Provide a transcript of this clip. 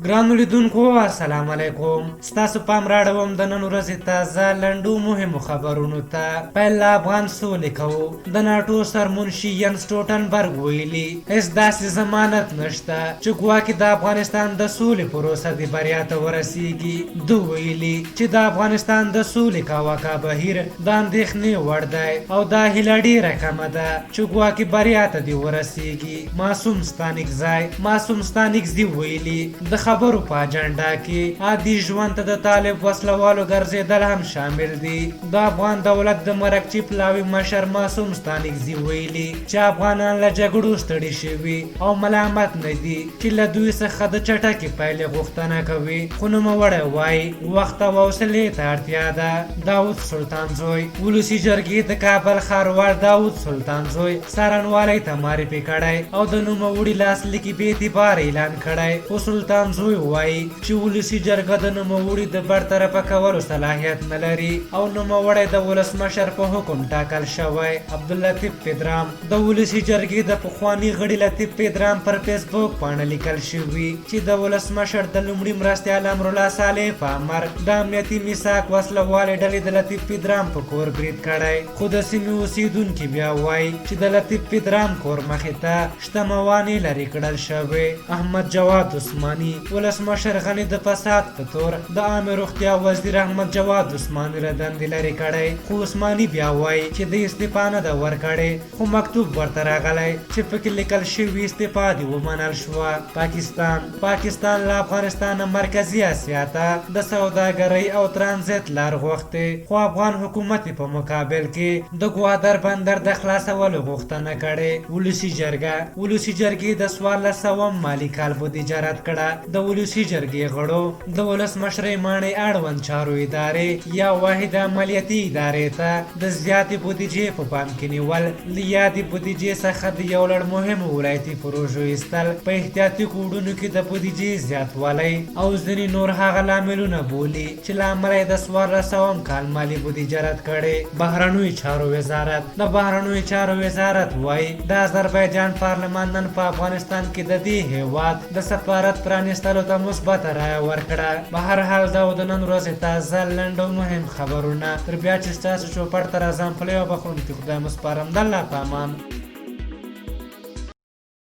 ګرانو لیدونکو السلام علیکم. ستاسو پام راړوم د نن ورځې تازه لنډو مهمو خبرونو ته. پیل له افغان سولې کوو. د ناټو سرمنشي ینس سټولټنبرګ ویلي هېڅ داسې ضمانت نشته چې ګواکې د افغانستان د سولې پروسه د بریا ته ورسیږي. ده ویلي چې د افغانستان د سولې کاواکا بهیر د اندېښنې وړ دی او دا هیله ډېره کمه ده چې ګواکې بریا ته دې ورسیږي. معصوم ستانکزي ویلي د خبرو په اجنډا کې عادي ژوند ته د طالب وسلوالو ګرځېدل هم شامل دي. د افغان دولت د مرکچي پلاوي مشر معصوم ستانکزي ویلي چې افغانان له جګړو ستړي شوي او ملامت نه دي چې له دوی څخه د چټکې پایلې غوښتنه کوي، خو نوموړی وایي وخت او حوصلې ته اړتیا ده. داود سلطان زوی ولسي جرګې د کابل ښاروال داود سلطان زوی څارنوالۍ ته معرفي کړی او د نوموړي لاسلیکي بې اعتباره اعلان کړی، خو سلطان زوی وایي چې ولسي جرګه د نوموړي د برطرفه کولو صلاحیت نه لري او نوموړی د ولسمشر په حکم ټاکل شوی. عبداللطیف پیدرام د ولسي جرګې د پخواني غړي لطیف پیدرام پر فیسبوک پاڼه لیکل شوي چې د ولسمشر د لومړي مرستیال امرالله صالح په امر د امنیتي میثاق وسلوالې ډلې د لطیف پیدرام په کور برید کړی، خو د سیمې اوسیدونکي بیا وایي چې د لطیف پیدرام کور مخې ته شته موانع لرې کړل شوې. احمد جواد عثماني ولسمشر غني د فساد په تور د عامه روغتیا وزیر احمد جواد عثماني له دندې لرې کړی، خو عثماني بیا وایي چې د استعفا نه ده ورکړې، خو مکتوب ورته راغلی چې پکې لیکل شوي استعفا دې ومنل شوه. پاکستان له افغانستان مرکزي اسیا ته د سوداګرۍ او ترانزیت لار غوښتې، خو افغان حکومت په مقابل کې د ګوادر بندر د خلاصولو غوښتنه کړې. ولسي جرګې د 1400 مالي کال بودیجه رد کړه. د ولسي جرګې غړو د ولسمشرۍ ماڼۍ اړوند چارو ادارې یا واحد عملیاتي ادارې ته د زیاتې بودیجې په پام کې نیول، له یادې بودیجې څخه د یو لړ مهمو ولایتي پروژو ایستل، په احتیاطي کوډونو کې د بودیجې زیاتوالی او ځینې نور هغه لاملونه بولي چې له امله یې د 1400 کال مالي بودیجه رد کړې. د بهرنیو چارو وزارت وایي د آذربایجان پارلمان نن په افغانستان کې د دې هیواد د سفارت پرانیستلو ته مثبته رایه ورکړه. په هر حال دا د نن ورځې تازه لنډ او مهم خبرونه. تر بیا چې ستاسو چوپړ ته راځم په یو بخښونکي خدای مو سپارم. د الله په امان.